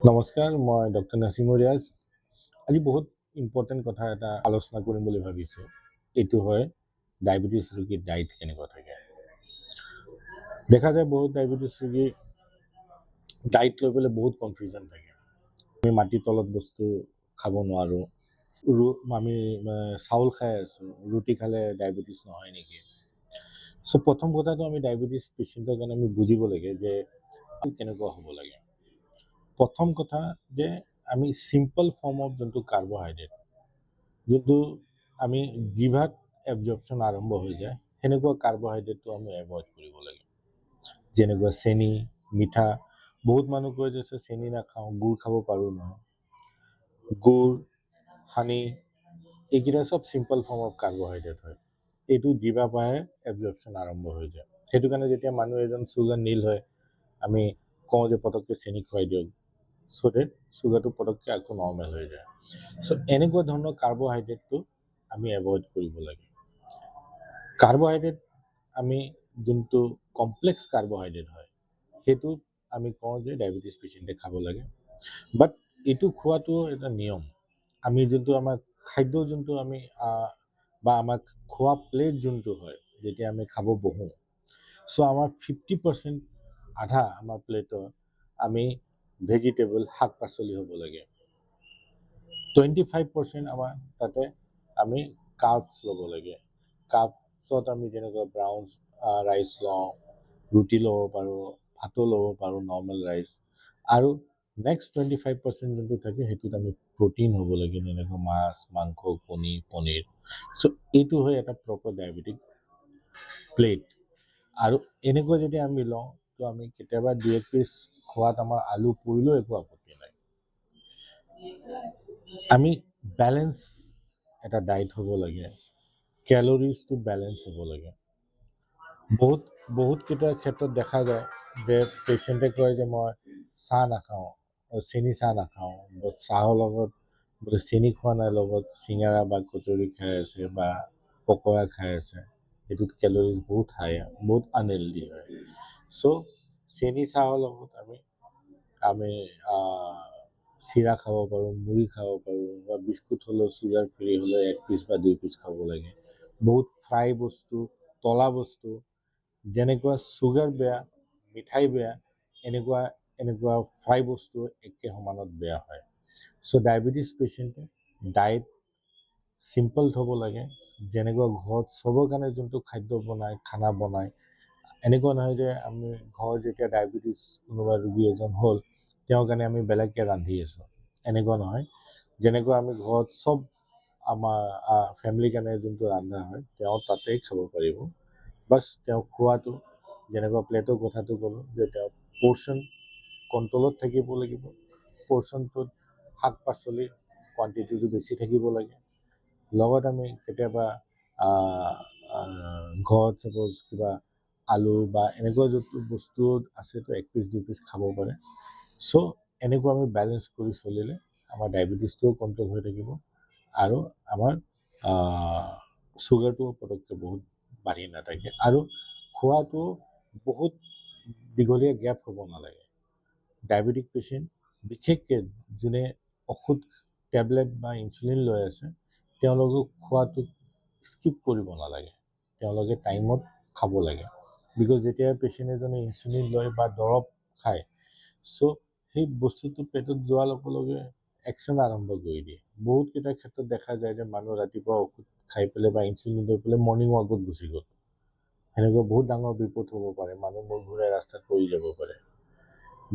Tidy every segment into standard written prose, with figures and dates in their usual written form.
নমস্কাৰ, মই ডক্টৰ নাছিমুৰ ৰিয়াজ। আজি বহুত ইম্পৰ্টেণ্ট কথা এটা আলোচনা কৰিম বুলি ভাবিছোঁ। এইটো হয় ডায়েবেটিছ ৰোগীৰ ডায়েট কেনেকুৱা থাকে। দেখা যায় বহুত ডায়েবেটিছ ৰোগী ডায়েট লৈ পেলাই বহুত কনফিউজন থাকে। আমি মাটিৰ তলত বস্তু খাব নোৱাৰোঁ, আমি চাউল খাই আছোঁ, ৰুটি খালে ডায়েবেটিছ নহয় নেকি। চ' প্ৰথম কথাটো আমি ডায়েবেটিছ পেচেণ্টৰ কাৰণে আমি বুজিব লাগে যে কেনেকুৱা হ'ব লাগে। প্ৰথম কথা যে আমি চিম্পল ফৰ্ম অফ যোনটো কাৰ্বহাইড্ৰেট, যোনটো আমি জিভাত এবজৰ্পশ্যন আৰম্ভ হৈ যায়, সেনেকুৱা কাৰ্বহাইড্ৰেটটো আমি এভইড কৰিব লাগে। যেনেকুৱা চেনি, মিঠা। বহুত মানুহ কয় যে চেনি নাখাওঁ, গুড় খাব পাৰোঁ নহয়। গুড়, হানি, এইকেইটা চব চিম্পল ফৰ্ম অফ কাৰ্বহাইড্ৰেট হয়। এইটো জিভা পাই এবজৰ্পশ্যন আৰম্ভ হৈ যায়। সেইটো কাৰণে যেতিয়া মানুহ এজন চুগাৰ নীল হয়, আমি কওঁ যে পটককৈ চেনি খুৱাই দিয়ক, চ' ডেট চুগাৰটো পটককৈ আকৌ নৰ্মেল হৈ যায়। চ' এনেকুৱা ধৰণৰ কাৰ্বহাইড্ৰেটটো আমি এভইড কৰিব লাগে। কাৰ্বহাইড্ৰেট আমি যোনটো কমপ্লেক্স কাৰ্বহাইড্ৰেট হয়, সেইটো আমি কওঁ যে ডায়েবেটিছ পেচেণ্টে খাব লাগে। বাট এইটো খোৱাটো এটা নিয়ম। আমি যোনটো আমাৰ খাদ্য যোনটো আমি বা আমাক খোৱা প্লেট যোনটো হয়, যেতিয়া আমি খাব বহোঁ, চ' আমাৰ 50% আধা আমাৰ প্লেটৰ আমি ভেজিটেবল, শাক পাচলি হ'ব লাগে। 25% আমাৰ তাতে আমি কাৰ্বছ ল'ব লাগে। কাৰ্বছত আমি যেনেকুৱা ব্ৰাউন ৰাইচ লওঁ, ৰুটি ল'ব পাৰোঁ, ভাতো ল'ব পাৰোঁ, নৰ্মেল ৰাইচ। আৰু নেক্সট 25% যোনটো থাকে, সেইটোত আমি প্ৰটিন হ'ব লাগে, যেনেকৈ মাছ, মাংস, কণী, পনীৰ। চ' এইটো হয় এটা প্ৰপাৰ ডায়েবেটিক প্লেট। আৰু এনেকৈ যদি আমি লওঁ, তো আমি কেতিয়াবা 2 পিচ খোৱাত আমাৰ আলু পৰিলেও একো আপত্তি নাই। আমি বেলেঞ্চ এটা ডায়েট হ'ব লাগে, কেলৰিজটো বেলেঞ্চ হ'ব লাগে। বহুতকেইটা ক্ষেত্ৰত দেখা যায় যে পেচেণ্টে কয় যে মই চাহ নাখাওঁ, চেনি চাহ নাখাওঁ, বাট চাহৰ লগত বোলে চেনি খোৱা নাই, লগত চিঙৰা বা কচৰি খাই আছে বা পকৰা খাই আছে। এইটোত কেলৰিজ বহুত হাই, বহুত আনহেল্ডি হয়। চ' চেনি চাহৰ লগত আমি চিৰা খাব পাৰোঁ, মুড়ি খাব পাৰোঁ, বা বিস্কুট হ'লেও চুগাৰ ফ্ৰী হ'লে 1 পিচ বা 2 পিচ খাব লাগে। বহুত ফ্ৰাই বস্তু, তলা বস্তু, যেনেকুৱা চুগাৰ বেয়া, মিঠাই বেয়া, এনেকুৱা ফ্ৰাই বস্তু একে সমানত বেয়া হয়। চ' ডায়েবেটিছ পেচেণ্টে ডায়েট চিম্পল থ'ব লাগে। যেনেকুৱা ঘৰত চবৰ কাৰণে যোনটো খাদ্য বনায়, খানা বনায়, এনেকুৱা নহয় যে আমি ঘৰত যেতিয়া ডায়েবেটিছ কোনোবা ৰোগী এজন হ'ল, তেওঁৰ কাৰণে আমি বেলেগকৈ ৰান্ধি আছোঁ, এনেকুৱা নহয়। যেনেকুৱা আমি ঘৰত চব আমাৰ ফেমিলিৰ কাৰণে যোনটো ৰন্ধা হয়, তেওঁ তাতেই খাব পাৰিব। বাছ তেওঁ খোৱাটো, যেনেকুৱা প্লেটৰ কথাটো ক'লোঁ, যে তেওঁ পৰ্চন কণ্ট্ৰলত থাকিব লাগিব। পৰ্চনটোত শাক পাচলিৰ কোৱান্টিটিটো বেছি থাকিব লাগে। লগত আমি কেতিয়াবা ঘৰত চাপ'জ কিবা আলু বা এনেকুৱা যোনটো বস্তু আছে, তো 1 পিচ 2 পিচ খাব পাৰে। চ' এনেকুৱা আমি বেলেঞ্চ কৰি চলিলে আমাৰ ডায়েবেটিছটোও কণ্ট্ৰল হৈ থাকিব, আৰু আমাৰ চুগাৰটোও পটককৈ বহুত বাঢ়ি নাথাকে। আৰু খোৱাটো বহুত দীঘলীয়া গেপ হ'ব নালাগে। ডায়েবেটিক পেচেণ্ট, বিশেষকৈ যোনে ঔষধ, টেবলেট বা ইনচুলিন লৈ আছে, তেওঁলোকে খোৱাটো স্কিপ কৰিব নালাগে। তেওঁলোকে টাইমত খাব লাগে। বিকজ যেতিয়া পেচেণ্ট এজনে ইনচুলিন লয় বা দৰৱ খায়, চ' সেই বস্তুটো পেটত যোৱাৰ লগে লগে একশ্যন আৰম্ভ কৰি দিয়ে। বহুতকেইটা ক্ষেত্ৰত দেখা যায় যে মানুহ ৰাতিপুৱা ঔষধ খাই পেলাই বা ইনচুলিন লৈ পেলাই মৰ্ণিং ৱাকত গুচি গ'ল। সেনেকুৱা বহুত ডাঙৰ বিপদ হ'ব পাৰে, মানুহ মূৰ ঘূৰাই ৰাস্তাত পৰি যাব পাৰে।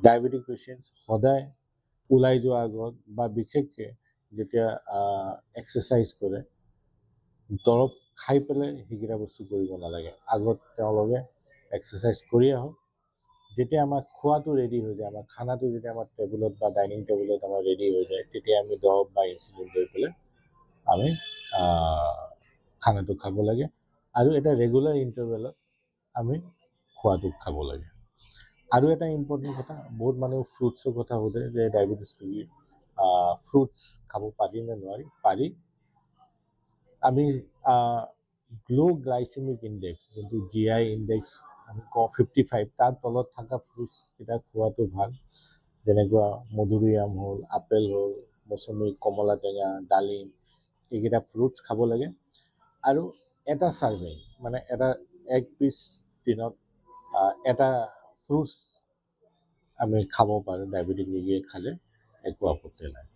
ডায়েবেটিক পেচেণ্ট সদায় ওলাই যোৱাৰ আগত বা বিশেষকৈ যেতিয়া এক্সাৰচাইজ কৰে, দৰৱ খাই পেলাই সেইকেইটা বস্তু কৰিব নালাগে। আগত তেওঁলোকে এক্সাৰচাইজ কৰি আহক। যেতিয়া আমাৰ খোৱাটো ৰেডি হৈ যায়, আমাৰ খানাটো যেতিয়া আমাৰ টেবুলত বা ডাইনিং টেবুলত আমাৰ ৰেডি হৈ যায়, তেতিয়া আমি দৰৱ বা ইনচুলিন লৈ পেলাই আমি খানাটো খাব লাগে। আৰু এটা ৰেগুলাৰ ইণ্টাৰভেলত আমি খোৱাটো খাব লাগে। আৰু এটা ইম্পৰ্টেণ্ট কথা, বহুত মানুহে ফ্ৰুটছৰ কথা সোধে যে ডায়েবেটিছ ৰোগী ফ্ৰুটছ খাব পাৰি নে নোৱাৰি। পাৰি। আমি ল' গ্লাইচেমিক ইণ্ডেক্স, যোনটো GI ইণ্ডেক্স আমি কওঁ 55, তাৰ তলত থকা ফ্ৰুটছকেইটা খোৱাটো ভাল। যেনেকুৱা মধুৰিআম হ'ল, আপেল হ'ল, মৌচুমী, কমলা টেঙা, ডালিম, এইকেইটা ফ্ৰুটছ খাব লাগে। আৰু এটা ছাৰ্ভিং মানে এক পিচ দিনত এটা ফ্ৰুটছ আমি খাব পাৰোঁ। ডায়েবেটিক ৰোগীয়ে খালে একো আপত্তি নাই।